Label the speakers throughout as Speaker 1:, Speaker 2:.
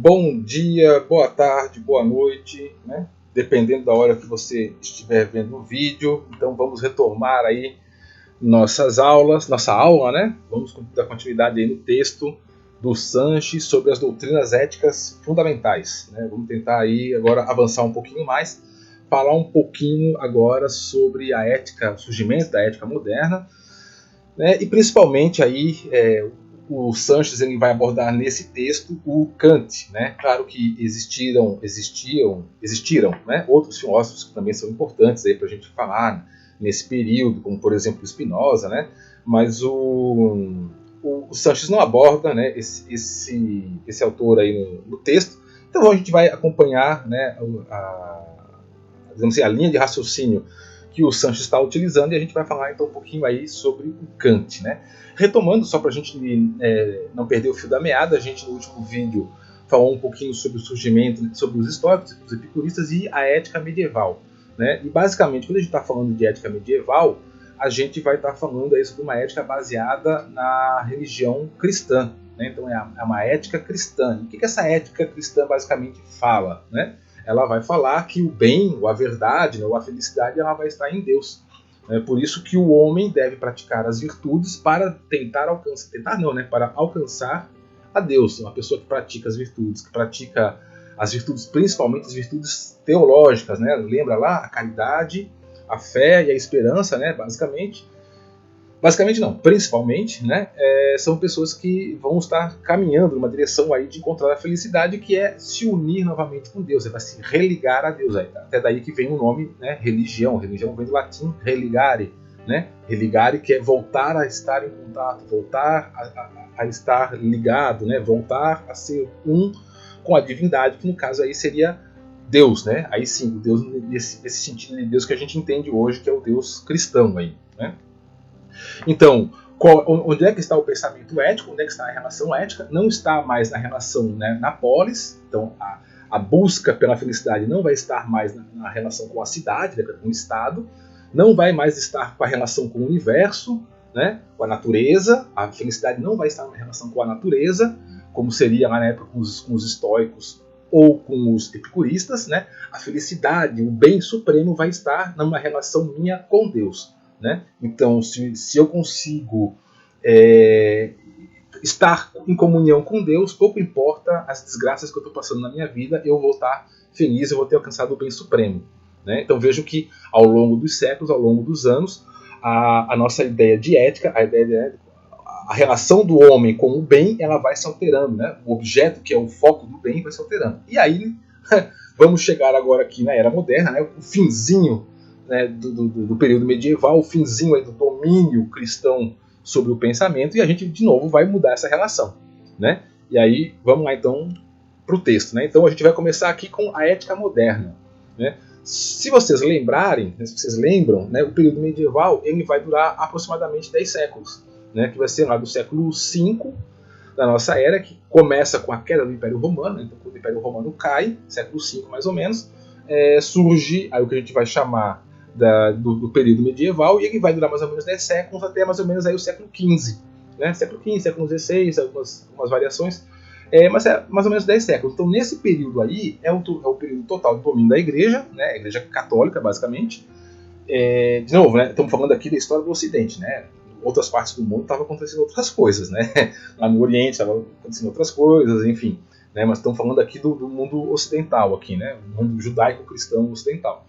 Speaker 1: Bom dia, boa tarde, boa noite, né? Dependendo da hora que você estiver vendo o vídeo. Então vamos retomar aí nossa aula, né? Vamos dar continuidade aí no texto do Sanches sobre as doutrinas éticas fundamentais, né? Vamos tentar aí agora avançar um pouquinho mais, falar um pouquinho agora sobre a ética, o surgimento da ética moderna, né? E principalmente aí o Sanches ele vai abordar nesse texto o Kant, né? Claro que existiram, né? Outros filósofos que também são importantes aí para a gente falar nesse período, como por exemplo Spinoza, né? Mas o Sanches não aborda, né, esse autor aí no texto. Então a gente vai acompanhar, né, digamos assim, a linha de raciocínio que o Sanches está utilizando, e a gente vai falar então um pouquinho aí sobre o Kant, né? Retomando, só para a gente não perder o fio da meada, a gente no último vídeo falou um pouquinho sobre o surgimento, sobre os estoicos, os epicuristas e a ética medieval, né? E basicamente, quando a gente está falando de ética medieval, a gente vai estar falando aí sobre uma ética baseada na religião cristã, né? Então é uma ética cristã. E o que essa ética cristã basicamente fala, né? Ela vai falar que o bem, ou a verdade, ou a felicidade, ela vai estar em Deus. É por isso que o homem deve praticar as virtudes para para alcançar a Deus. Uma pessoa que pratica as virtudes, principalmente as virtudes teológicas, né? Lembra lá a caridade, a fé e a esperança, né? Principalmente, né? São pessoas que vão estar caminhando numa direção aí de encontrar a felicidade, que é se unir novamente com Deus, vai se religar a Deus. Até daí que vem o nome, né? Religião. Religião vem do latim religare, né? Religare, que é voltar a estar em contato, voltar a estar ligado, né? Voltar a ser um com a divindade, que no caso aí seria Deus, né? Aí sim, o Deus nesse sentido de Deus que a gente entende hoje, que é o Deus cristão aí, né? Então, onde é que está o pensamento ético? Onde é que está a relação ética? Não está mais na relação, né, na polis. Então, a busca pela felicidade não vai estar mais na relação com a cidade, né, com o Estado. Não vai mais estar com a relação com o universo, né, com a natureza. A felicidade não vai estar na relação com a natureza, como seria na época com os estoicos ou com os epicuristas, né? A felicidade, o bem supremo, vai estar numa relação minha com Deus, né? Então, se eu consigo estar em comunhão com Deus, pouco importa as desgraças que eu estou passando na minha vida, eu vou estar feliz, eu vou ter alcançado o bem supremo, né? Então vejo que ao longo dos séculos, ao longo dos anos, a nossa ideia de ética, a relação do homem com o bem, ela vai se alterando, né? O objeto que é o foco do bem vai se alterando. E aí vamos chegar agora aqui na Era Moderna, né? O finzinho, né, do período medieval, o finzinho aí do domínio cristão sobre o pensamento, e a gente de novo vai mudar essa relação, né? E aí vamos lá então para o texto, né? Então a gente vai começar aqui com a ética moderna, né? Se vocês lembrarem, se vocês lembram, né, o período medieval ele vai durar aproximadamente 10 séculos, né? Que vai ser lá do século V da nossa era, que começa com a queda do Império Romano, né? Então quando o Império Romano cai, século V mais ou menos, surge aí o que a gente vai chamar do período medieval, e ele vai durar mais ou menos 10 séculos até mais ou menos aí o século XV, né? Século XV, século XVI, algumas variações, mas é mais ou menos 10 séculos. Então nesse período aí é o período total do domínio da Igreja, né? A Igreja Católica basicamente. De novo, né? Estamos falando aqui da história do Ocidente, né? Em outras partes do mundo estavam acontecendo outras coisas, né? Lá no Oriente estavam acontecendo outras coisas, enfim, né? Mas estamos falando aqui do mundo ocidental aqui, né? O mundo judaico-cristão ocidental.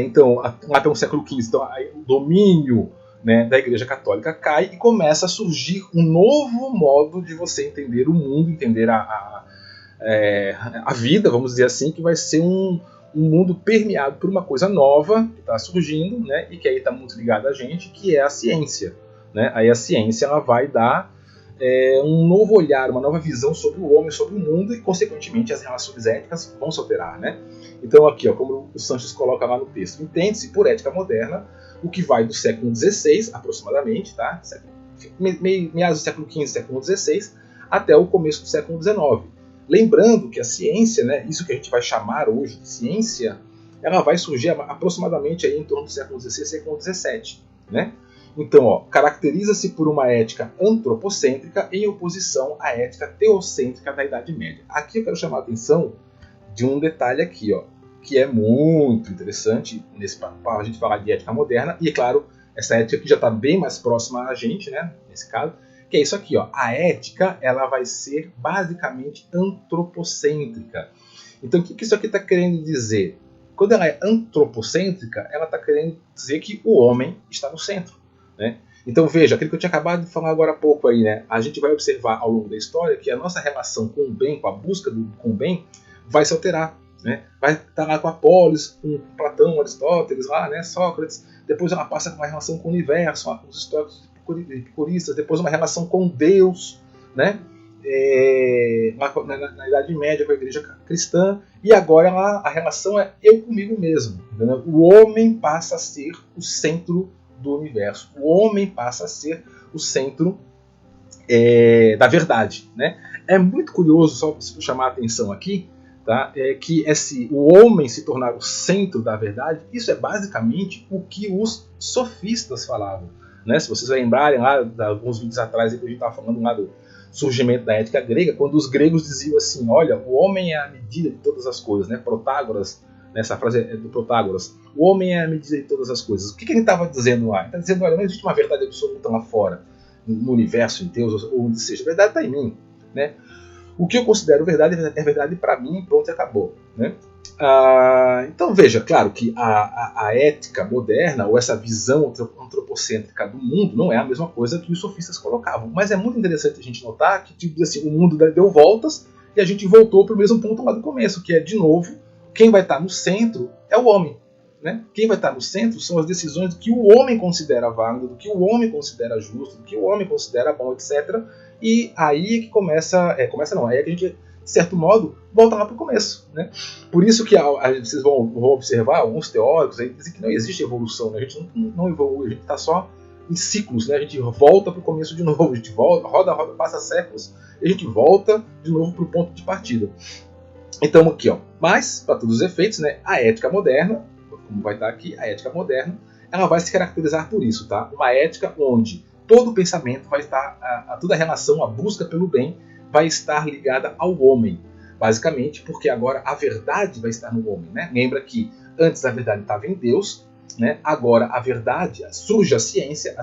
Speaker 1: Então, lá pelo século XV, então, o domínio, né, da Igreja Católica cai e começa a surgir um novo modo de você entender o mundo, entender a vida, vamos dizer assim, que vai ser um mundo permeado por uma coisa nova que está surgindo, né, e que aí está muito ligada a gente, que é a ciência, né? Aí a ciência ela vai dar um novo olhar, uma nova visão sobre o homem, sobre o mundo, e consequentemente as relações éticas vão se alterar, né? Então aqui, ó, como o Sanches coloca lá no texto, entende-se por ética moderna o que vai do século XVI aproximadamente, tá? Meados do século XV, século XVI, até o começo do século XIX. Lembrando que a ciência, né, isso que a gente vai chamar hoje de ciência, ela vai surgir aproximadamente aí em torno do século XVI e século XVII, né? Então, ó, caracteriza-se por uma ética antropocêntrica em oposição à ética teocêntrica da Idade Média. Aqui eu quero chamar a atenção de um detalhe aqui, ó, que é muito interessante para a gente falar de ética moderna, e, claro, essa ética aqui já está bem mais próxima a gente, né, nesse caso, que é isso aqui, ó. A ética ela vai ser basicamente antropocêntrica. Então, o que isso aqui está querendo dizer? Quando ela é antropocêntrica, ela está querendo dizer que o homem está no centro, né? Então veja, aquilo que eu tinha acabado de falar agora há pouco aí, né? A gente vai observar ao longo da história que a nossa relação com o bem, com a busca com o bem, vai se alterar, né? Vai estar lá com Apolis, com Platão, Aristóteles, lá, né? Sócrates. Depois ela passa com uma relação com o universo, com os históricos epicuristas. Depois uma relação com Deus, né? Na Idade Média com a igreja cristã, e agora a relação é eu comigo mesmo, entendeu? O homem passa a ser o centro do universo, o homem passa a ser o centro da verdade, né? É muito curioso, só para chamar a atenção aqui, tá? Que o homem se tornar o centro da verdade, isso é basicamente o que os sofistas falavam, né? Se vocês lembrarem lá de alguns vídeos atrás que a gente estava falando lá do surgimento da ética grega, quando os gregos diziam assim, olha, o homem é a medida de todas as coisas, né? Protágoras, essa frase é do Protágoras, o homem é a medida de todas as coisas. O que ele estava dizendo lá? Ele está dizendo, olha, não existe uma verdade absoluta lá fora, no universo, em Deus, ou onde seja. A verdade está em mim, né? O que eu considero verdade é verdade para mim, pronto, e acabou, né? Então veja, claro que a ética moderna, ou essa visão antropocêntrica do mundo, não é a mesma coisa que os sofistas colocavam. Mas é muito interessante a gente notar que, tipo assim, o mundo deu voltas e a gente voltou para o mesmo ponto lá do começo, que é, de novo, quem vai estar no centro é o homem, né? Quem vai estar no centro são as decisões que o homem considera válido, do que o homem considera justo, do que o homem considera bom, etc. E aí é que aí é que a gente, de certo modo, volta lá para o começo, né? Por isso que vocês vão observar alguns teóricos aí dizem que não existe evolução, né? A gente não evolui, a gente está só em ciclos, né? A gente volta para o começo de novo, a gente volta, roda, passa séculos, e a gente volta de novo para o ponto de partida. Então aqui, ó, mas para todos os efeitos, né? A ética moderna, como vai estar aqui, a ética moderna, ela vai se caracterizar por isso, tá? Uma ética onde todo o pensamento vai estar, toda a relação, a busca pelo bem, vai estar ligada ao homem. Basicamente, porque agora a verdade vai estar no homem, né? Lembra que antes a verdade estava em Deus, né? Agora a verdade, surge a ciência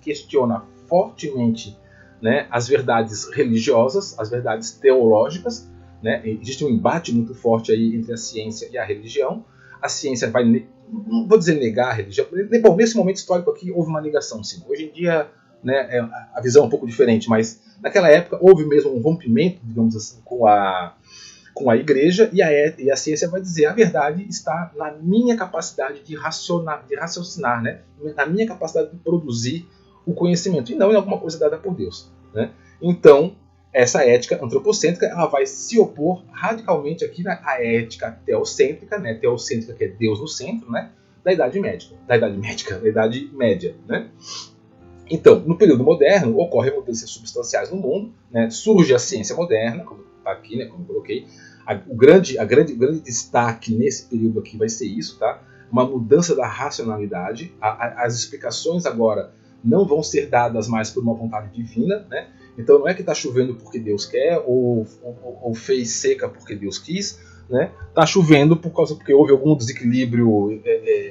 Speaker 1: questiona fortemente, né, as verdades religiosas, as verdades teológicas, né? Existe um embate muito forte aí entre a ciência e a religião. A ciência vai, não vou dizer negar a religião, bom, nesse momento histórico aqui houve uma negação, sim. Hoje em dia, né, a visão é um pouco diferente, mas naquela época houve mesmo um rompimento, digamos assim, com a igreja, e a ciência vai dizer a verdade está na minha capacidade de raciocinar, né, na minha capacidade de produzir o conhecimento, e não em alguma coisa dada por Deus, né? Então, essa ética antropocêntrica ela vai se opor radicalmente aqui à ética teocêntrica, né? Teocêntrica que é Deus no centro, né? Da Idade Média, né? Então, no período moderno, ocorrem mudanças substanciais no mundo, né? Surge a ciência moderna, como está aqui, né? Como eu coloquei. O grande destaque nesse período aqui vai ser isso, tá? Uma mudança da racionalidade. As explicações agora não vão ser dadas mais por uma vontade divina, né? Então não é que está chovendo porque Deus quer, ou fez seca porque Deus quis, né? Está chovendo porque houve algum desequilíbrio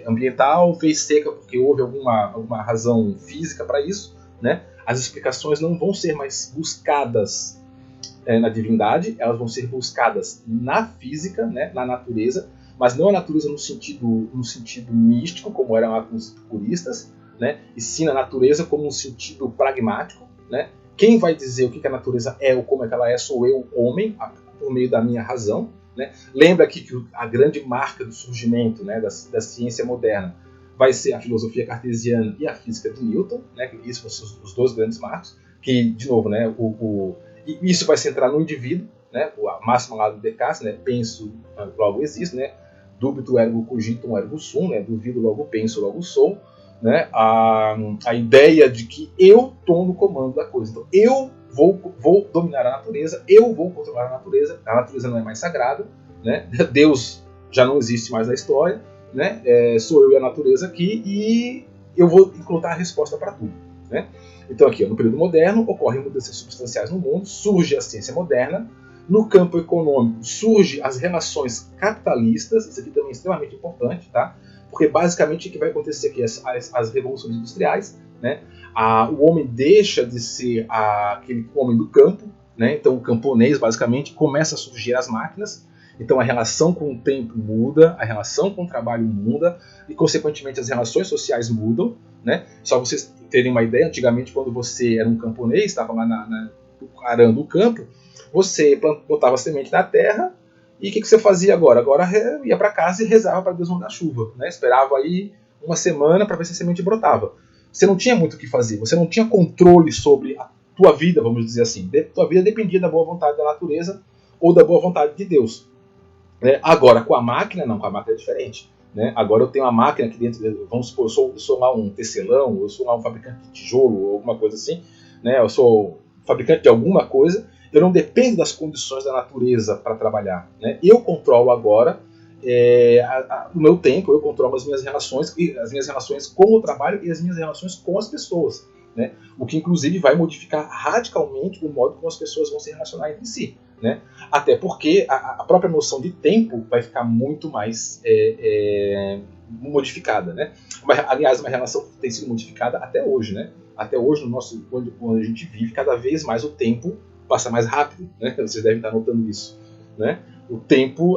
Speaker 1: ambiental, fez seca porque houve alguma razão física para isso, né? As explicações não vão ser mais buscadas na divindade, elas vão ser buscadas na física, né? Na natureza, mas não a natureza no sentido místico, como eram lá com os epicuristas, né? E sim a natureza como um sentido pragmático, né? Quem vai dizer o que a natureza é ou como é que ela é sou eu, homem, por meio da minha razão, né? Lembra aqui que a grande marca do surgimento, né, da ciência moderna vai ser a filosofia cartesiana e a física de Newton, né? Isso vão ser os dois grandes marcos, que, de novo, né, isso vai centrar no indivíduo, né? A máxima lá do Descartes, né? Penso, logo existo, né? Dubito ergo cogitum ergo sum, né? Duvido, logo penso, logo sou. Né, a ideia de que eu estou no comando da coisa. Então, eu vou dominar a natureza, eu vou controlar a natureza não é mais sagrada, né? Deus já não existe mais na história, né? Sou eu e a natureza aqui, e eu vou encontrar a resposta para tudo, né? Então aqui, no período moderno, ocorrem mudanças substanciais no mundo, surge a ciência moderna, no campo econômico surgem as relações capitalistas, isso aqui também é extremamente importante, tá? Porque basicamente o que vai acontecer aqui, as revoluções industriais, né? O homem deixa de ser aquele homem do campo, né? Então o camponês basicamente começa a surgir as máquinas, então a relação com o tempo muda, a relação com o trabalho muda e consequentemente as relações sociais mudam, né? Só vocês terem uma ideia, antigamente quando você era um camponês, estava lá arando o campo, você plantava semente na terra e o que você fazia agora? Agora ia para casa e rezava para Deus mandar chuva, né? Esperava aí uma semana para ver se a semente brotava. Você não tinha muito o que fazer, você não tinha controle sobre a tua vida, vamos dizer assim. Tua vida dependia da boa vontade da natureza ou da boa vontade de Deus. Agora, com a máquina, não, com a máquina é diferente. Né? Agora eu tenho uma máquina aqui dentro, vamos supor, eu sou lá um tecelão, eu sou lá um fabricante de tijolo ou alguma coisa assim, né? Eu sou fabricante de alguma coisa, eu não dependo das condições da natureza para trabalhar. Né? Eu controlo agora o meu tempo, eu controlo as minhas relações com o trabalho e as minhas relações com as pessoas. Né? O que inclusive vai modificar radicalmente o modo como as pessoas vão se relacionar entre si. Né? Até porque a própria noção de tempo vai ficar muito mais modificada. Né? Aliás, uma relação que tem sido modificada até hoje. Né? Até hoje, quando a gente vive, cada vez mais o tempo passa mais rápido. Né? Vocês devem estar notando isso. Né? O tempo,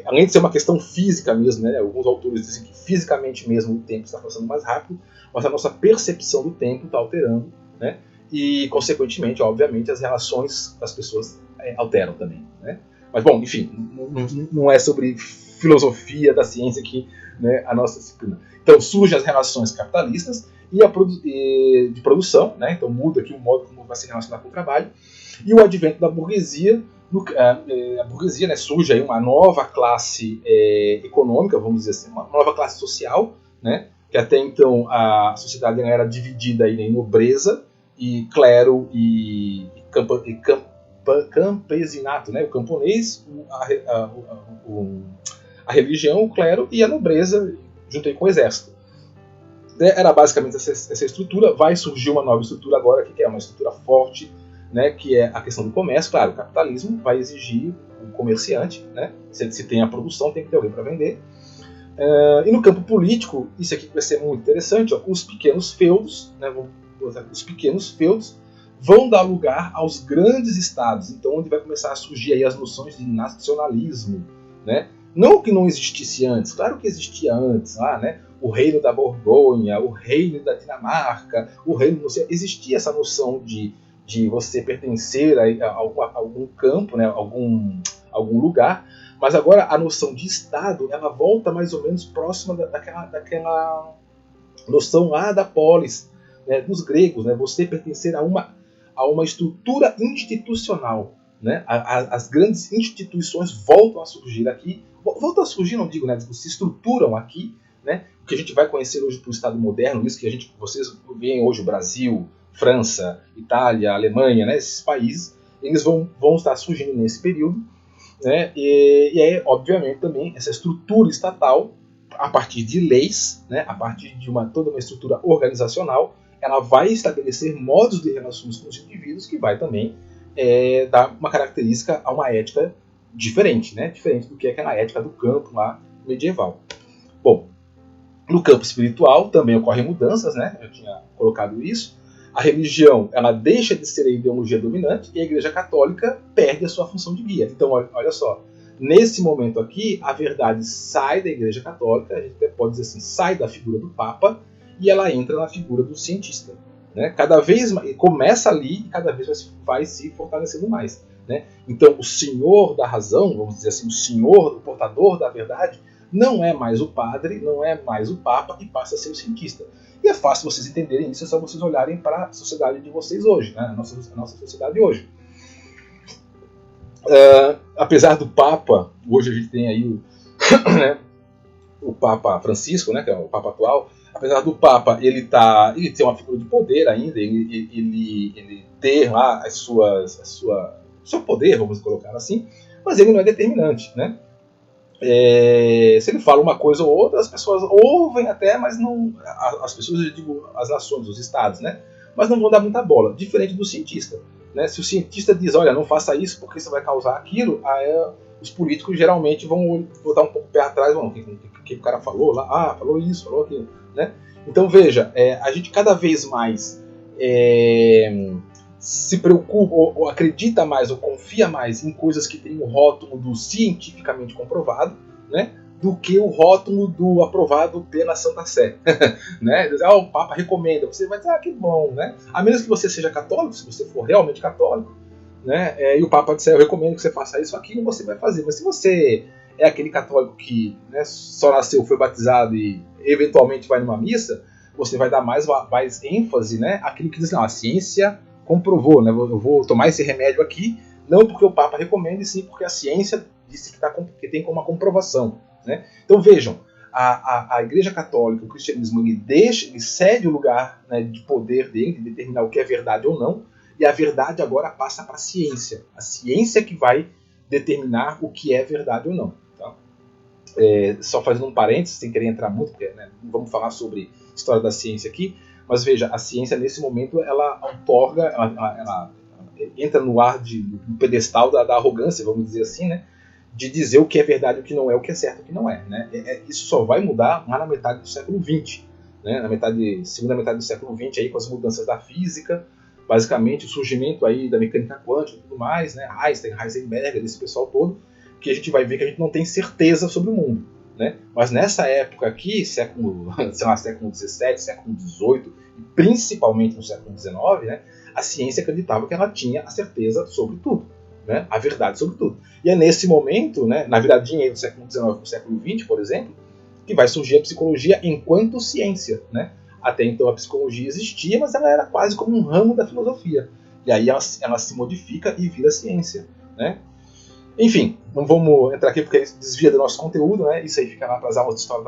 Speaker 1: além de ser uma questão física mesmo, né? Alguns autores dizem que fisicamente mesmo o tempo está passando mais rápido, mas a nossa percepção do tempo está alterando. Né? E, consequentemente, obviamente, as relações das pessoas alteram também. Né? Mas, bom, enfim, não é sobre filosofia da ciência aqui, né, a nossa disciplina. Então, surgem as relações capitalistas e de produção, né? Então muda aqui o modo como vai se relacionar com o trabalho, e o advento da burguesia. A burguesia, né, surge aí uma nova classe econômica, vamos dizer assim, uma nova classe social, né? Que até então a sociedade era dividida aí em nobreza, e clero e campesinato, né? O camponês, a religião, o clero e a nobreza, junto aí com o exército. Era basicamente essa estrutura. Vai surgir uma nova estrutura agora, que é uma estrutura forte, né? Que é a questão do comércio. Claro, o capitalismo vai exigir um comerciante, né? Se tem a produção, tem que ter alguém para vender. E no campo político, isso aqui vai ser muito interessante, ó, os pequenos feudos, né? Os pequenos feudos vão dar lugar aos grandes estados, então onde vai começar a surgir aí as noções de nacionalismo, né? Não que não existisse antes, claro que existia antes, né? O reino da Borgonha, o reino da Dinamarca, o reino, não sei, existia essa noção de você pertencer a algum campo, né? algum lugar, mas agora a noção de estado, ela volta mais ou menos próxima daquela noção lá da polis, né, dos gregos, né, você pertencer a uma estrutura institucional. Né, as grandes instituições voltam a surgir aqui, não digo, né, se estruturam aqui, né, o que a gente vai conhecer hoje para o Estado moderno, isso que vocês veem hoje, o Brasil, França, Itália, Alemanha, né, esses países, eles vão estar surgindo nesse período, né, e aí, obviamente, também essa estrutura estatal, a partir de leis, né, a partir de toda uma estrutura organizacional, ela vai estabelecer modos de relações com os indivíduos que vai também dar uma característica a uma ética diferente, né? Diferente do que é aquela ética do campo lá medieval. Bom, no campo espiritual também ocorrem mudanças, né? Eu tinha colocado isso. A religião, ela deixa de ser a ideologia dominante e a Igreja Católica perde a sua função de guia. Então, olha só, nesse momento aqui, a verdade sai da Igreja Católica, a gente até pode dizer assim, sai da figura do Papa, e ela entra na figura do cientista. Né? Cada vez começa ali e cada vez vai se fortalecendo mais. Né? Então, o senhor da razão, vamos dizer assim, o portador da verdade, não é mais o padre, não é mais o Papa e passa a ser o cientista. E é fácil vocês entenderem isso, é só vocês olharem para a sociedade de vocês hoje, né? a nossa sociedade hoje. Apesar do Papa, hoje a gente tem aí né, o Papa Francisco, né, que é o Papa atual. Apesar do Papa ele ter uma figura de poder ainda, ele ter lá seu poder, vamos colocar assim, mas ele não é determinante, né? Se ele fala uma coisa ou outra, as pessoas ouvem até, mas não. As pessoas, eu digo, as nações, os estados, né? Mas não vão dar muita bola, diferente do cientista. Né? Se o cientista diz, olha, não faça isso porque isso vai causar aquilo, aí os políticos geralmente vão botar um pouco o pé atrás, o que o cara falou lá, falou isso, falou aquilo. Né? Então veja, a gente cada vez mais se preocupa, ou acredita mais, ou confia mais em coisas que têm o rótulo do cientificamente comprovado, né, do que o rótulo do aprovado pela Santa Sé. Né? O Papa recomenda, você vai dizer, que bom, né? A menos que você seja católico, se você for realmente católico, né, e o Papa disser, eu recomendo que você faça isso, aquilo, você vai fazer. Mas se você é aquele católico que, né, só nasceu, foi batizado e eventualmente vai numa missa, você vai dar mais ênfase, né, àquilo que diz, não, a ciência comprovou, né? Eu vou tomar esse remédio aqui, não porque o Papa recomenda, e sim porque a ciência disse que tem como uma comprovação. Né? Então vejam, a Igreja Católica, o cristianismo, ele cede o lugar, né, de poder dele, de determinar o que é verdade ou não, e a verdade agora passa para a ciência. A ciência que vai determinar o que é verdade ou não. Tá? Só fazendo um parênteses, sem querer entrar muito, porque, né, não vamos falar sobre história da ciência aqui, mas veja, a ciência nesse momento ela outorga, ela entra no ar do pedestal da arrogância, vamos dizer assim, né? De dizer o que é verdade, o que não é, o que é certo, o que não é. Né? Isso só vai mudar lá na metade do século XX, né? Segunda metade do século XX, aí, com as mudanças da física, basicamente o surgimento aí da mecânica quântica e tudo mais, né? Einstein, Heisenberg, desse pessoal todo, que a gente vai ver que a gente não tem certeza sobre o mundo. Né? Mas nessa época aqui, século XVII, século XVIII, e principalmente no século XIX, né, a ciência acreditava que ela tinha a certeza sobre tudo, né, a verdade sobre tudo. E é nesse momento, né, na viradinha do século XIX para o século XX, por exemplo, que vai surgir a psicologia enquanto ciência. Né? Até então a psicologia existia, mas ela era quase como um ramo da filosofia. E aí ela se modifica e vira ciência. Né? Enfim, não vamos entrar aqui porque desvia do nosso conteúdo, né? Isso aí fica lá para as aulas de história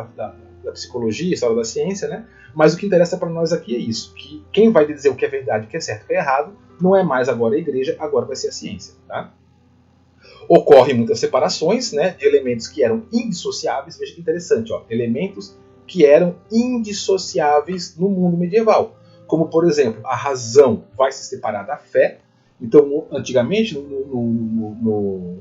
Speaker 1: da psicologia, história da ciência, né? Mas o que interessa para nós aqui é isso, que quem vai dizer o que é verdade, o que é certo, o que é errado, não é mais agora a igreja, agora vai ser a ciência. Tá? Ocorrem muitas separações, né, de elementos que eram indissociáveis, veja que interessante, elementos que eram indissociáveis no mundo medieval, como por exemplo, a razão vai se separar da fé. Então, antigamente, no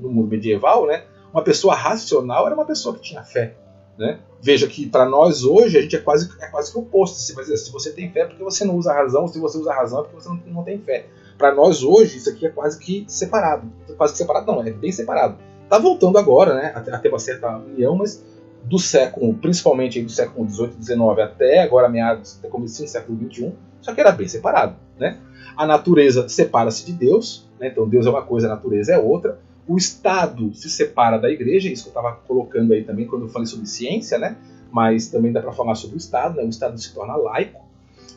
Speaker 1: mundo medieval, né, uma pessoa racional era uma pessoa que tinha fé. Né? Veja que para nós hoje a gente é quase que o oposto. Se você tem fé é porque você não usa a razão, se você usa a razão é porque você não tem fé. Para nós hoje isso aqui é quase que separado. Quase que separado não, é bem separado. Está voltando agora, né, a ter uma certa união, mas do século, principalmente do século XVIII, XIX até agora meados, até começo do século XXI, só que era bem separado. Né? A natureza separa-se de Deus, né? Então Deus é uma coisa, a natureza é outra. O Estado se separa da igreja, isso que eu estava colocando aí também quando eu falei sobre ciência, né? Mas também dá para falar sobre o Estado, né? O Estado se torna laico,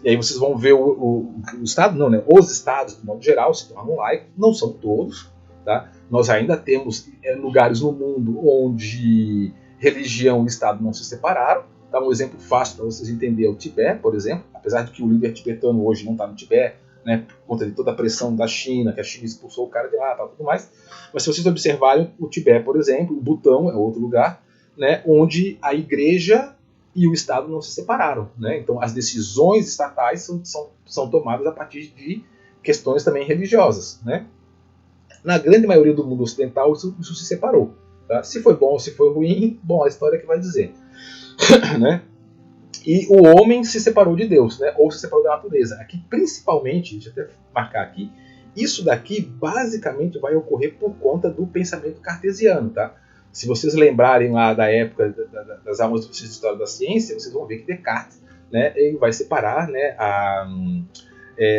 Speaker 1: e aí vocês vão ver o Estado, não, né? Os Estados, de modo geral, se tornam laicos, não são todos, tá? Nós ainda temos lugares no mundo onde religião e Estado não se separaram. Tá? Um exemplo fácil para vocês entenderem é o Tibete, por exemplo, apesar de que o líder tibetano hoje não está no Tibete, né, por conta de toda a pressão da China, que a China expulsou o cara de lá e tudo mais. Mas se vocês observarem o Tibete, por exemplo, o Butão é outro lugar, né, onde a igreja e o Estado não se separaram. Né? Então as decisões estatais são tomadas a partir de questões também religiosas. Né? Na grande maioria do mundo ocidental isso se separou. Tá? Se foi bom ou se foi ruim, bom, a história que vai dizer. Né? E o homem se separou de Deus, né? Ou se separou da natureza. Aqui, principalmente, deixa eu até marcar aqui, isso daqui basicamente vai ocorrer por conta do pensamento cartesiano. Tá? Se vocês lembrarem lá da época das aulas de história da ciência, vocês vão ver que Descartes, né, ele vai separar, né,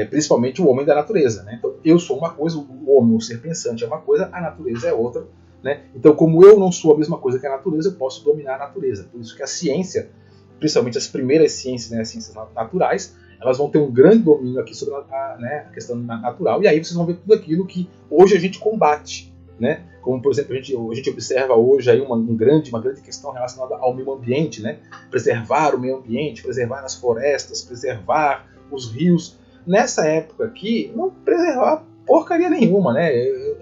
Speaker 1: principalmente o homem da natureza. Né? Então, eu sou uma coisa, o homem, o ser pensante é uma coisa, a natureza é outra. Né? Então, como eu não sou a mesma coisa que a natureza, eu posso dominar a natureza. Por isso que a ciência, principalmente as primeiras ciências, né, as ciências naturais, elas vão ter um grande domínio aqui sobre a questão natural. E aí vocês vão ver tudo aquilo que hoje a gente combate. Né? Como, por exemplo, a gente observa hoje aí uma grande questão relacionada ao meio ambiente. Né? Preservar o meio ambiente, preservar as florestas, preservar os rios. Nessa época aqui, não preservar porcaria nenhuma. Né?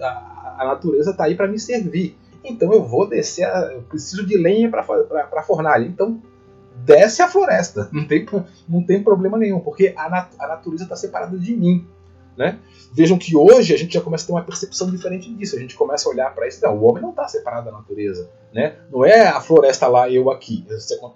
Speaker 1: A natureza está aí para me servir. então eu vou descer, eu preciso de lenha para fornalha, então desce a floresta, não tem problema nenhum, porque a natureza está separada de mim. Né? Vejam que hoje a gente já começa a ter uma percepção diferente disso, a gente começa a olhar para isso, não, o homem não está separado da natureza, né? Não é a floresta lá e eu aqui,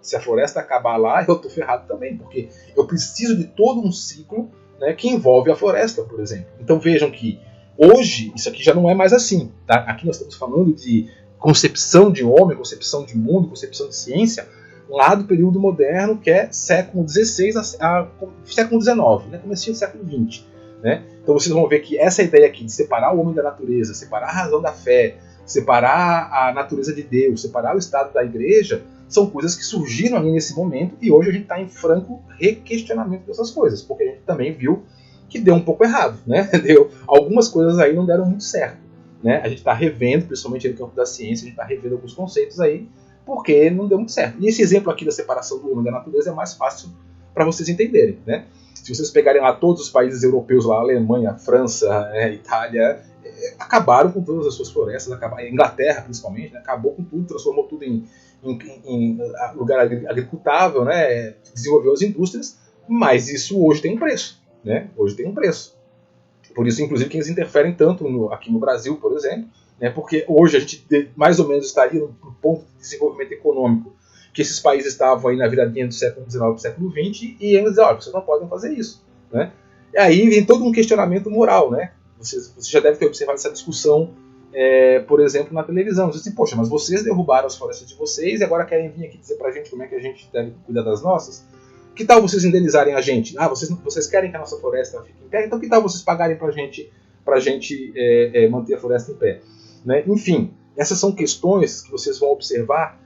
Speaker 1: se a floresta acabar lá eu estou ferrado também, porque eu preciso de todo um ciclo, né, que envolve a floresta, por exemplo. Então vejam que hoje isso aqui já não é mais assim, tá? Aqui nós estamos falando de concepção de homem, concepção de mundo, concepção de ciência, lá do período moderno, que é século XVI a século XIX, né? Comecinho do século XX. Né? Então vocês vão ver que essa ideia aqui de separar o homem da natureza, separar a razão da fé, separar a natureza de Deus, separar o Estado da igreja, são coisas que surgiram ali nesse momento e hoje a gente está em franco requestionamento dessas coisas, porque a gente também viu que deu um pouco errado, né? Algumas coisas aí não deram muito certo. Né? A gente está revendo, principalmente no campo da ciência, a gente está revendo alguns conceitos aí, porque não deu muito certo. E esse exemplo aqui da separação do homem da natureza é mais fácil para vocês entenderem, né? Se vocês pegarem lá todos os países europeus, lá, Alemanha, França, Itália, acabaram com todas as suas florestas, a Inglaterra principalmente, né, acabou com tudo, transformou tudo em lugar agricultável, né, desenvolveu as indústrias, mas isso hoje tem um preço. Né, hoje tem um preço. Por isso, inclusive, que eles interferem tanto aqui no Brasil, por exemplo, né, porque hoje a gente mais ou menos estaria no ponto de desenvolvimento econômico que esses países estavam aí na viradinha do século XIX para o século XX, e eles diziam, olha, vocês não podem fazer isso. Né? E aí vem todo um questionamento moral. Né? Você já deve ter observado essa discussão, por exemplo, na televisão. Você diz assim, poxa, mas vocês derrubaram as florestas de vocês e agora querem vir aqui dizer para a gente como é que a gente deve cuidar das nossas? Que tal vocês indenizarem a gente? Ah, vocês querem que a nossa floresta fique em pé? Então que tal vocês pagarem para a gente manter a floresta em pé? Né? Enfim, essas são questões que vocês vão observar.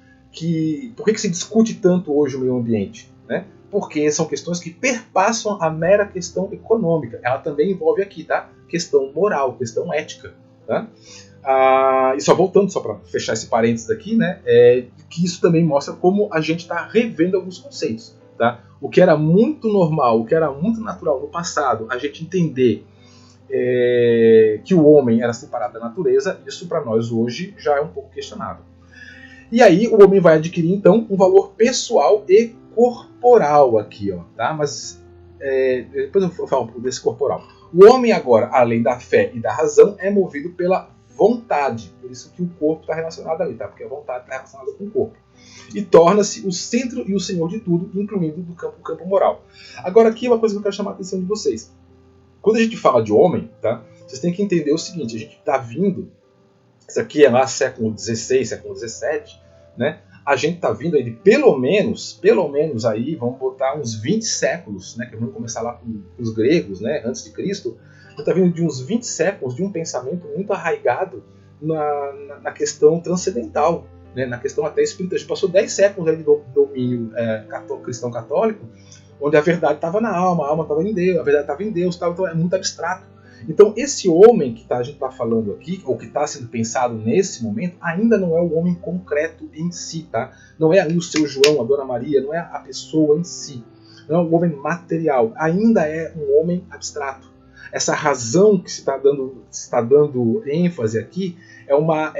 Speaker 1: Por que se discute tanto hoje o meio ambiente? Né? Porque são questões que perpassam a mera questão econômica. Ela também envolve aqui, tá? Questão moral, questão ética. Tá? E só voltando, só para fechar esse parênteses aqui, né? Que isso também mostra como a gente está revendo alguns conceitos. Tá? O que era muito normal, o que era muito natural no passado, a gente entender que o homem era separado da natureza, isso para nós hoje já é um pouco questionável. E aí o homem vai adquirir, então, um valor pessoal e corporal aqui. Ó, tá? Mas depois eu vou falar um pouco desse corporal. O homem agora, além da fé e da razão, é movido pela vontade. Por isso que o corpo está relacionado ali, tá? Porque a vontade está relacionada com o corpo. E torna-se o centro e o senhor de tudo, incluindo o campo moral. Agora aqui é uma coisa que eu quero chamar a atenção de vocês. Quando a gente fala de homem, tá? Vocês têm que entender o seguinte, a gente está vindo... Isso aqui é lá século XVI, século XVII, né? A gente está vindo aí de pelo menos aí, vamos botar uns 20 séculos, né? Que vamos começar lá com os gregos, né? Antes de Cristo. A gente está vindo de uns 20 séculos de um pensamento muito arraigado na questão transcendental, né? Na questão até espírita. A gente passou 10 séculos aí de domínio cristão católico, onde a verdade estava na alma, a alma estava em Deus, a verdade estava em Deus, então é muito abstrato. Então esse homem que a gente está falando aqui, ou que está sendo pensado nesse momento, ainda não é o homem concreto em si, tá? Não é ali o seu João, a Dona Maria, não é a pessoa em si, não é um homem material, ainda é um homem abstrato. Essa razão que se está dando ênfase aqui é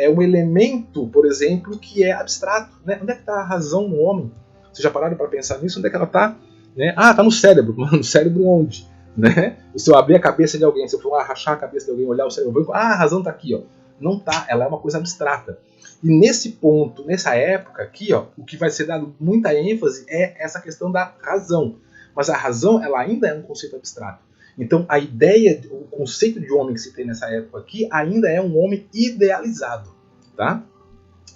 Speaker 1: um elemento, por exemplo, que é abstrato. Né? Onde é que está a razão no homem? Vocês já pararam para pensar nisso? Onde é que ela está? Né? Ah, está no cérebro. No cérebro onde? Né? E se eu abrir a cabeça de alguém, se eu for rachar a cabeça de alguém, olhar o cérebro, a razão está aqui. Ó. Não está, ela é uma coisa abstrata. E nesse ponto, nessa época aqui, ó, o que vai ser dado muita ênfase é essa questão da razão. Mas a razão ela ainda é um conceito abstrato. Então a ideia, o conceito de homem que se tem nessa época aqui ainda é um homem idealizado. Tá?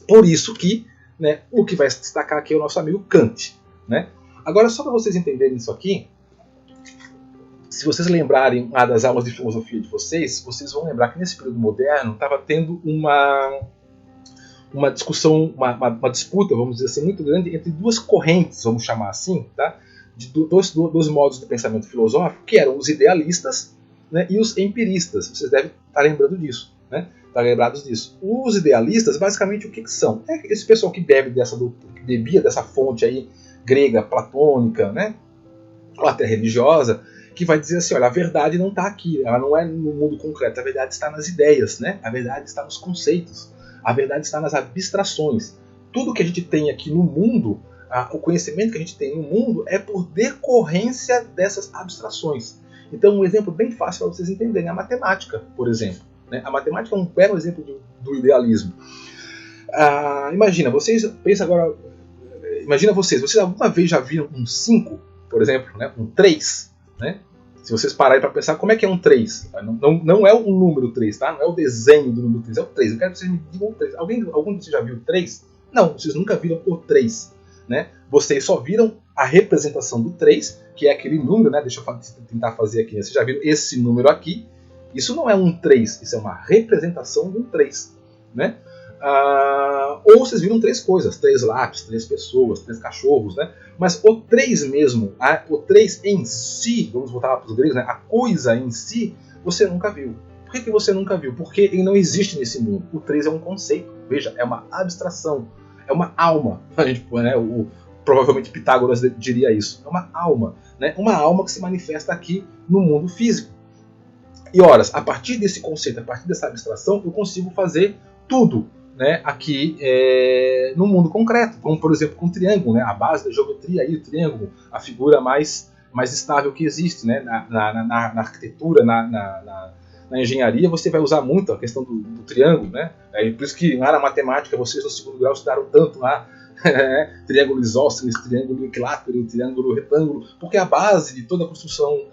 Speaker 1: Por isso que, né, o que vai se destacar aqui é o nosso amigo Kant. Né? Agora, só para vocês entenderem isso aqui, se vocês lembrarem das aulas de filosofia de vocês vão lembrar que nesse período moderno estava tendo uma discussão, uma disputa, vamos dizer assim, muito grande entre duas correntes, vamos chamar assim, tá? De dois modos de pensamento filosófico, que eram os idealistas, né, e os empiristas. Vocês devem estar lembrando disso, né? Estar lembrados disso. Os idealistas, basicamente, o que são? É esse pessoal que bebia dessa fonte aí grega, platônica, né? Ou até religiosa, que vai dizer assim, olha, a verdade não está aqui, ela não é no mundo concreto, a verdade está nas ideias, né? A verdade está nos conceitos, A verdade está nas abstrações. Tudo que a gente tem aqui no mundo, o conhecimento que a gente tem no mundo é por decorrência dessas abstrações. Então, um exemplo bem fácil para vocês entenderem é a matemática, por exemplo. Né? A matemática é um belo exemplo do idealismo. Imagina vocês alguma vez já viram um 5, por exemplo, né? Um 3, né? Se vocês pararem para pensar, como é que é um 3? Não é o número 3, tá? Não é o desenho do número 3, é o 3. Eu quero que vocês me digam o 3. Algum de vocês já viu o 3? Não, vocês nunca viram o 3. Né? Vocês só viram a representação do 3, que é aquele número, né? Deixa eu tentar fazer aqui. Vocês já viram esse número aqui? Isso não é um 3, isso é uma representação de um 3. Né? Ou vocês viram 3 coisas, 3 lápis, 3 pessoas, 3 cachorros, né? Mas o 3 mesmo, o 3 em si, vamos voltar lá para os gregos, né? A coisa em si, você nunca viu. Por que você nunca viu? Porque ele não existe nesse mundo. O 3 é um conceito, veja, é uma abstração, é uma alma. A gente, né, provavelmente Pitágoras diria isso. É uma alma, né? Uma alma que se manifesta aqui no mundo físico. E ora, a partir desse conceito, a partir dessa abstração, eu consigo fazer tudo, né, aqui no mundo concreto, como por exemplo com o triângulo, né, a base da geometria, aí, o triângulo, a figura mais estável que existe, né, na arquitetura, na engenharia, você vai usar muito a questão do triângulo, né, por isso que lá na matemática vocês no segundo grau estudaram tanto lá, triângulo isósceles, triângulo equilátero, triângulo retângulo, porque a base de toda a construção,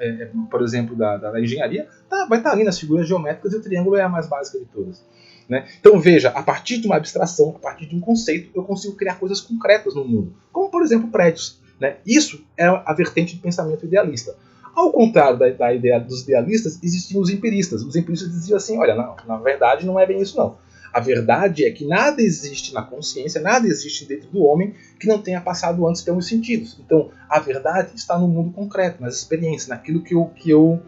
Speaker 1: por exemplo, da engenharia, vai estar ali nas figuras geométricas e o triângulo é a mais básica de todas. Né? Então veja, a partir de uma abstração, a partir de um conceito, eu consigo criar coisas concretas no mundo, como por exemplo prédios. Né? Isso é a vertente do pensamento idealista. Ao contrário da ideia dos idealistas, existiam os empiristas. Os empiristas diziam assim, olha, não, na verdade não é bem isso não. A verdade é que nada existe na consciência, nada existe dentro do homem que não tenha passado antes pelos sentidos. Então a verdade está no mundo concreto, nas experiências, naquilo que eu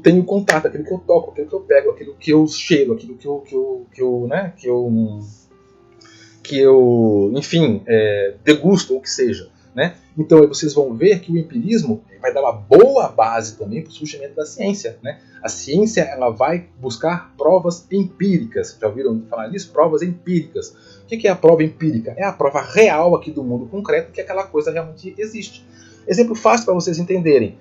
Speaker 1: tenho contato, aquilo que eu toco, aquilo que eu pego, aquilo que eu cheiro, aquilo que eu enfim, degusto, ou que seja. Né? Então aí vocês vão ver que o empirismo vai dar uma boa base também para o surgimento da ciência. Né? A ciência ela vai buscar provas empíricas. Já ouviram falar disso? Provas empíricas. O que é a prova empírica? É a prova real aqui do mundo concreto que aquela coisa realmente existe. Exemplo fácil para vocês entenderem.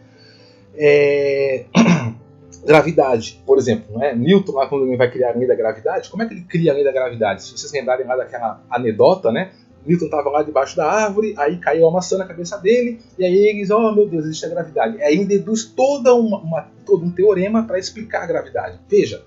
Speaker 1: Gravidade, por exemplo, né? Newton, lá quando ele vai criar a lei da gravidade, como é que ele cria a lei da gravidade? Se vocês lembrarem lá daquela anedota, né? Newton estava lá debaixo da árvore, aí caiu uma maçã na cabeça dele, e aí ele diz, oh meu Deus, existe a gravidade. Aí ele deduz todo um teorema para explicar a gravidade. Veja,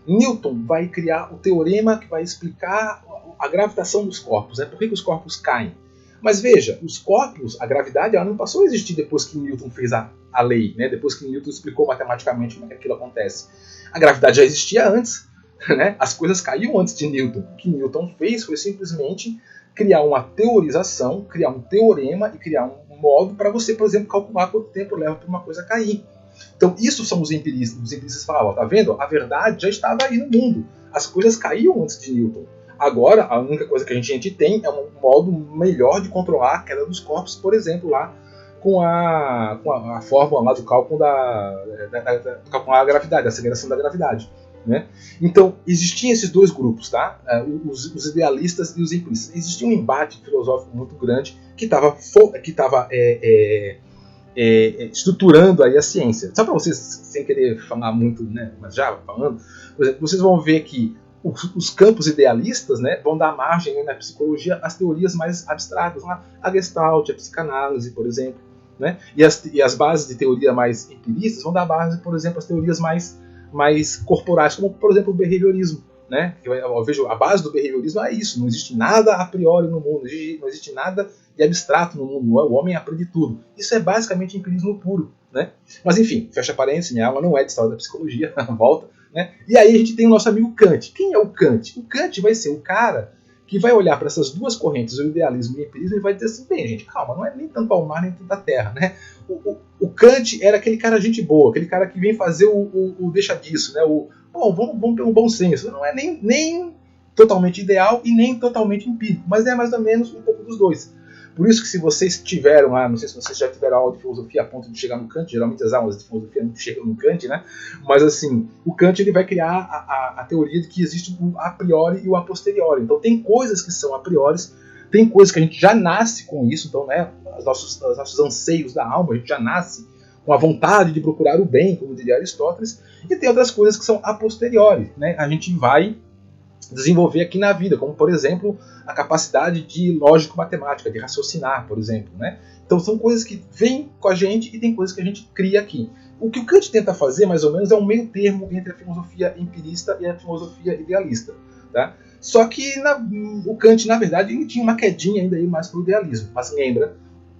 Speaker 1: Newton vai criar o teorema que vai explicar a gravitação dos corpos, né? Por que os corpos caem? Mas veja, os corpos, a gravidade, ela não passou a existir depois que Newton fez a lei, né? Depois que Newton explicou matematicamente como é que aquilo acontece. A gravidade já existia antes, né? As coisas caíam antes de Newton. O que Newton fez foi simplesmente criar uma teorização, criar um teorema e criar um modo para você, por exemplo, calcular quanto tempo leva para uma coisa cair. Então, isso são os empiristas. Os empiristas falavam, tá vendo? A verdade já estava aí no mundo. As coisas caíam antes de Newton. Agora, a única coisa que a gente tem é um modo melhor de controlar a queda dos corpos, por exemplo, lá com a fórmula lá do cálculo da gravidade, da aceleração da gravidade. Né? Então, existiam esses dois grupos, tá? Os idealistas e os empiristas. Existia um embate filosófico muito grande que estava estruturando aí a ciência. Só para vocês, sem querer falar muito, né, mas já falando, por exemplo, vocês vão ver que os campos idealistas, né, vão dar margem na psicologia às teorias mais abstratas, a Gestalt, a psicanálise, por exemplo. Né? E as bases de teoria mais empiristas vão dar base, por exemplo, às teorias mais corporais, como, por exemplo, o behaviorismo. Né? Eu vejo a base do behaviorismo é isso, não existe nada a priori no mundo, não existe nada de abstrato no mundo, o homem aprende tudo. Isso é basicamente empirismo puro. Né? Mas enfim, fecha parênteses, minha aula não é de história da psicologia, volta. Né? E aí a gente tem o nosso amigo Kant. Quem é o Kant? O Kant vai ser o cara que vai olhar para essas duas correntes, o idealismo e o empirismo, e vai dizer assim, bem, gente, calma, não é nem tanto ao mar, nem tanto à terra. Né? O Kant era aquele cara gente boa, aquele cara que vem fazer o deixa disso, né? Vamos ter um bom senso. Não é nem totalmente ideal e nem totalmente empírico, mas é mais ou menos um pouco dos dois. Por isso que se vocês tiveram, não sei se vocês já tiveram aula de filosofia a ponto de chegar no Kant, geralmente as aulas de filosofia não chegam no Kant, né? Mas assim, o Kant ele vai criar a teoria de que existe o a priori e o a posteriori. Então tem coisas que são a priori, tem coisas que a gente já nasce com isso, então, né, os nossos anseios da alma, a gente já nasce com a vontade de procurar o bem, como diria Aristóteles, e tem outras coisas que são a posteriori, né? A gente vai desenvolver aqui na vida, como, por exemplo, a capacidade de lógico-matemática, de raciocinar, por exemplo, né? Então são coisas que vêm com a gente e tem coisas que a gente cria aqui. O que o Kant tenta fazer, mais ou menos, é um meio termo entre a filosofia empirista e a filosofia idealista, tá? Só que o Kant, na verdade, ele tinha uma quedinha ainda aí mais para o idealismo. Mas lembra,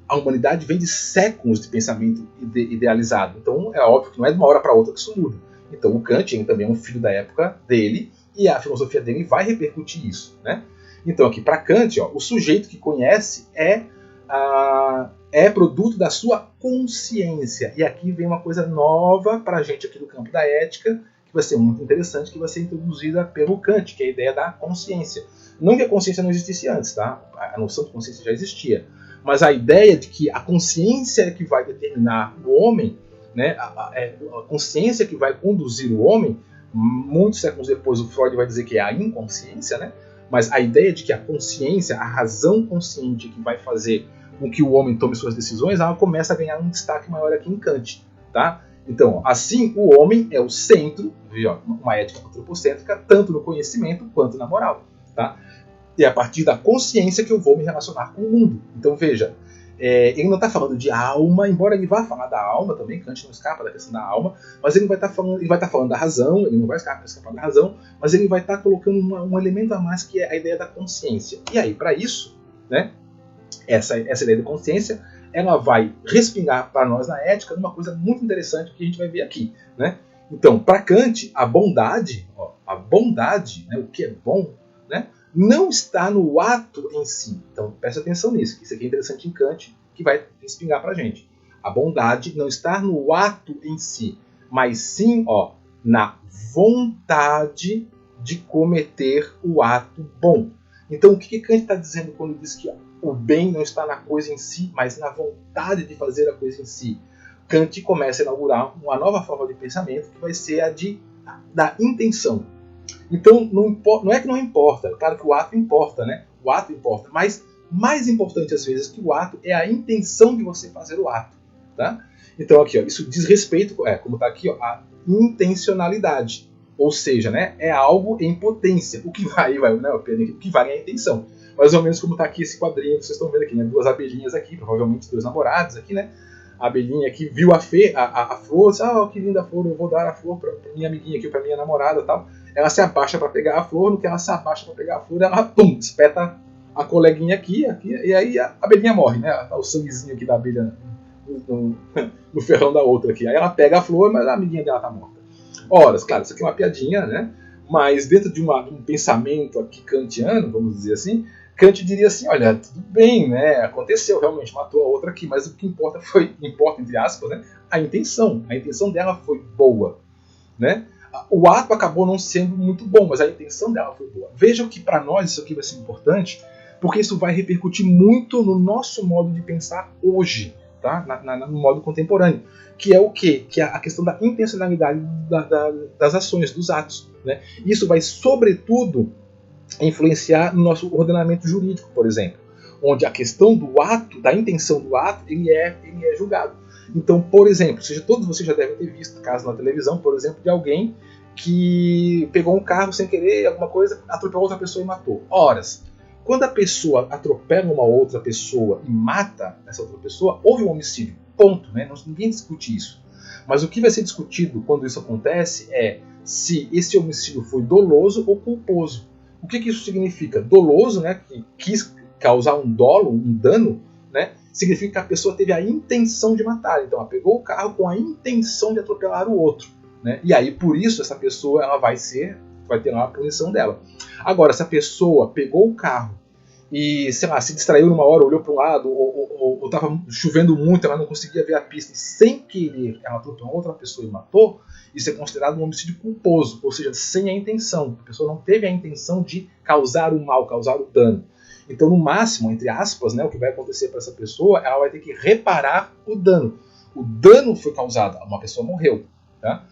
Speaker 1: a humanidade vem de séculos de pensamento idealizado. Então é óbvio que não é de uma hora para outra que isso muda. Então o Kant ele também é um filho da época dele e a filosofia dele vai repercutir isso, né? Então aqui para Kant, o sujeito que conhece é produto da sua consciência. E aqui vem uma coisa nova para a gente aqui do campo da ética, que vai ser muito interessante, que vai ser introduzida pelo Kant, que é a ideia da consciência. Não que a consciência não existisse antes, tá? A noção de consciência já existia. Mas a ideia de que a consciência é que vai determinar o homem, né? A consciência que vai conduzir o homem, muitos séculos depois o Freud vai dizer que é a inconsciência, né? Mas a ideia de que a consciência, a razão consciente que vai fazer com que o homem tome suas decisões, ela começa a ganhar um destaque maior aqui em Kant, tá? Então, assim, o homem é o centro, uma ética antropocêntrica, tanto no conhecimento quanto na moral, tá? E é a partir da consciência que eu vou me relacionar com o mundo. Então, veja, ele não está falando de alma, embora ele vá falar da alma também, Kant não escapa da questão da alma, mas ele vai estar falando da razão, ele não vai escapar da razão, mas ele vai estar colocando um elemento a mais que é a ideia da consciência. E aí, para isso, né, essa ideia de consciência, ela vai respingar para nós na ética numa coisa muito interessante que a gente vai ver aqui, né? Então, para Kant, a bondade, né, o que é bom, né, não está no ato em si. Então, presta atenção nisso, que isso aqui é interessante em Kant, que vai respingar para a gente. A bondade não está no ato em si, mas sim na vontade de cometer o ato bom. Então, o que Kant está dizendo quando diz que o bem não está na coisa em si, mas na vontade de fazer a coisa em si? Kant começa a inaugurar uma nova forma de pensamento, que vai ser a da intenção. Então, não é que não importa, é claro que o ato importa, né? O ato importa, mas mais importante às vezes que o ato é a intenção de você fazer o ato, tá? Então aqui, isso diz respeito, como está aqui, a intencionalidade, ou seja, né, é algo em potência, o que vale é a intenção. Mais ou menos como está aqui esse quadrinho que vocês estão vendo aqui, né? Duas abelhinhas aqui, provavelmente dois namorados aqui, né? A abelhinha aqui viu a flor, disse, que linda flor, eu vou dar a flor para minha amiguinha aqui, para minha namorada e tal. Ela se abaixa para pegar a flor, no que ela se abaixa para pegar a flor, ela espeta coleguinha aqui, e aí a abelhinha morre, né? Tá o sanguezinho aqui da abelha no ferrão da outra aqui. Aí ela pega a flor, mas a amiguinha dela tá morta. Ora, claro, isso aqui é uma piadinha, né? Mas dentro de um pensamento aqui kantiano, vamos dizer assim, Kant diria assim, olha, tudo bem, né? Aconteceu, realmente, matou a outra aqui, mas o que importa entre aspas, né? A intenção dela foi boa, né? O ato acabou não sendo muito bom, mas a intenção dela foi boa. Vejam que para nós isso aqui vai ser importante, porque isso vai repercutir muito no nosso modo de pensar hoje, tá? No modo contemporâneo, que é o quê? Que é a questão da intencionalidade das ações, dos atos, né? Isso vai, sobretudo, influenciar no nosso ordenamento jurídico, por exemplo, onde a questão do ato, da intenção do ato, ele é julgado. Então, por exemplo, todos vocês já devem ter visto caso na televisão, por exemplo, de alguém que pegou um carro sem querer, alguma coisa, atropelou outra pessoa e matou. Horas. Quando a pessoa atropela uma outra pessoa e mata essa outra pessoa, houve um homicídio. Ponto, né? Ninguém discute isso. Mas o que vai ser discutido quando isso acontece é se esse homicídio foi doloso ou culposo. O que isso significa? Doloso, né, que quis causar um dolo, um dano, né, significa que a pessoa teve a intenção de matar. Então ela pegou o carro com a intenção de atropelar o outro, né? E aí por isso essa pessoa ela vai ter lá a punição dela. Agora, se a pessoa pegou o carro e, sei lá, se distraiu numa hora, olhou para um lado, ou estava chovendo muito, ela não conseguia ver a pista e sem querer ela atropelou outra pessoa e matou, isso é considerado um homicídio culposo, ou seja, sem a intenção. A pessoa não teve a intenção de causar o mal, causar o dano. Então, no máximo, entre aspas, né, o que vai acontecer para essa pessoa, ela vai ter que reparar o dano. O dano foi causado, uma pessoa morreu. Tá?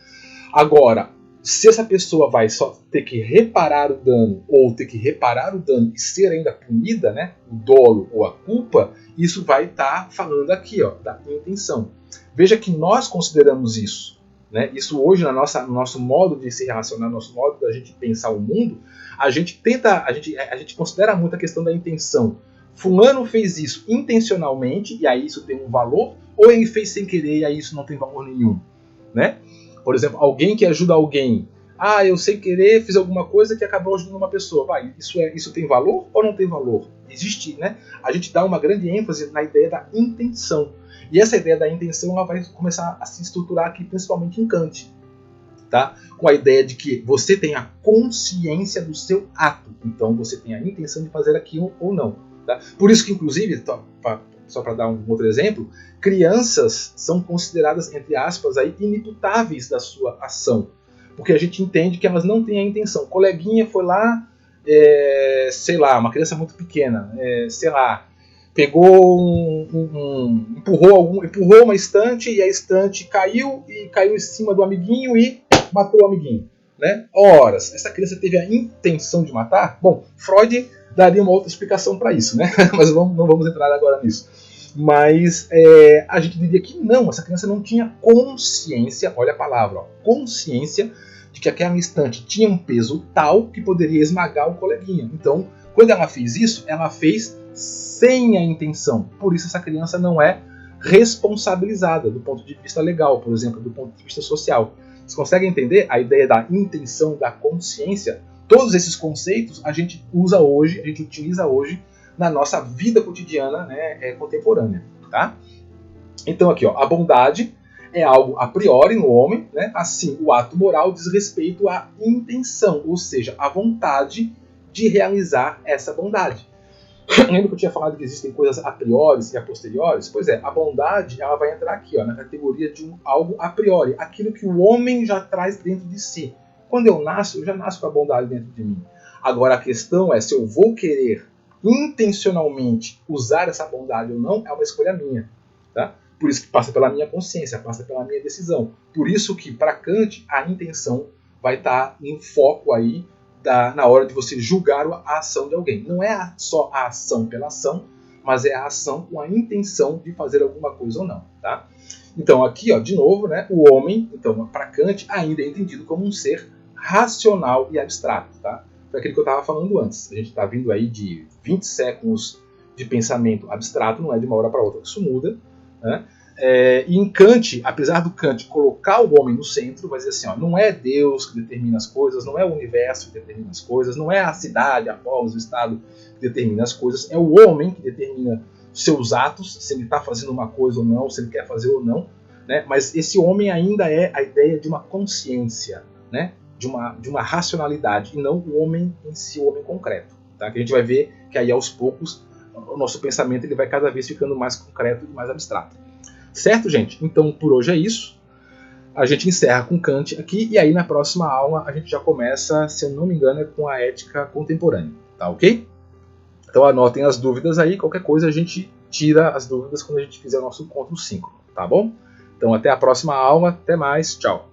Speaker 1: Agora, se essa pessoa vai só ter que reparar o dano, ou ter que reparar o dano e ser ainda punida, né, o dolo ou a culpa, isso vai estar falando aqui, ó, da intenção. Veja que nós consideramos isso. Né? Isso hoje, no nosso modo de se relacionar, no nosso modo da gente pensar o mundo, a gente considera muito a questão da intenção. Fulano fez isso intencionalmente, e aí isso tem um valor, ou ele fez sem querer, e aí isso não tem valor nenhum. Né? Por exemplo, alguém que ajuda alguém. Eu sem querer fiz alguma coisa que acabou ajudando uma pessoa. Isso tem valor ou não tem valor? Existe, né? A gente dá uma grande ênfase na ideia da intenção. E essa ideia da intenção ela vai começar a se estruturar aqui, principalmente em Kant. Tá? Com a ideia de que você tem a consciência do seu ato. Então você tem a intenção de fazer aquilo ou não. Tá? Por isso que, inclusive, só para dar um outro exemplo, crianças são consideradas, entre aspas, aí, inimputáveis da sua ação. Porque a gente entende que elas não têm a intenção. O coleguinha foi lá, sei lá, uma criança muito pequena, sei lá, pegou empurrou uma estante e a estante caiu em cima do amiguinho e matou o amiguinho. Né? Horas, essa criança teve a intenção de matar? Bom, Freud daria uma outra explicação para isso, né? Mas não vamos entrar agora nisso. Mas a gente diria que não, essa criança não tinha consciência, olha a palavra, ó, consciência de que aquela estante tinha um peso tal que poderia esmagar o coleguinha. Então, quando ela fez isso, ela fez sem a intenção. Por isso essa criança não é responsabilizada do ponto de vista legal, por exemplo, do ponto de vista social. Vocês conseguem entender a ideia da intenção, da consciência? Todos esses conceitos a gente usa hoje, a gente utiliza hoje na nossa vida cotidiana, né, contemporânea. Tá? Então aqui, ó, a bondade é algo a priori no homem, né? Assim, o ato moral diz respeito à intenção, ou seja, à vontade de realizar essa bondade. Lembra que eu tinha falado que existem coisas a priori e a posteriores? Pois é, a bondade ela vai entrar aqui, ó, na categoria de algo a priori, aquilo que o homem já traz dentro de si. Quando eu já nasço com a bondade dentro de mim. Agora a questão é se eu vou querer intencionalmente usar essa bondade ou não, é uma escolha minha. Tá? Por isso que passa pela minha consciência, passa pela minha decisão. Por isso que, para Kant, a intenção vai estar em foco aí na hora de você julgar a ação de alguém. Não é só a ação pela ação, mas é a ação com a intenção de fazer alguma coisa ou não. Tá? Então aqui, ó, de novo, né, o homem, então, para Kant, ainda é entendido como um ser racional e abstrato. Tá? Foi aquilo que eu estava falando antes. A gente está vindo aí de 20 séculos de pensamento abstrato, não é de uma hora para outra que isso muda. Né? E em Kant, apesar do Kant colocar o homem no centro, vai dizer assim, ó, não é Deus que determina as coisas, não é o universo que determina as coisas, não é a cidade, a polis, o Estado que determina as coisas, é o homem que determina seus atos, se ele está fazendo uma coisa ou não, se ele quer fazer ou não. Né? Mas esse homem ainda é a ideia de uma consciência, né? de uma racionalidade, e não o homem em si, o homem concreto. Tá? Que a gente vai ver que aí aos poucos o nosso pensamento ele vai cada vez ficando mais concreto e mais abstrato. Certo, gente? Então, por hoje é isso. A gente encerra com Kant aqui, e aí na próxima aula a gente já começa, se eu não me engano, com a ética contemporânea. Tá ok? Então anotem as dúvidas aí, qualquer coisa a gente tira as dúvidas quando a gente fizer o nosso encontro 5. Tá bom? Então até a próxima aula, até mais, tchau!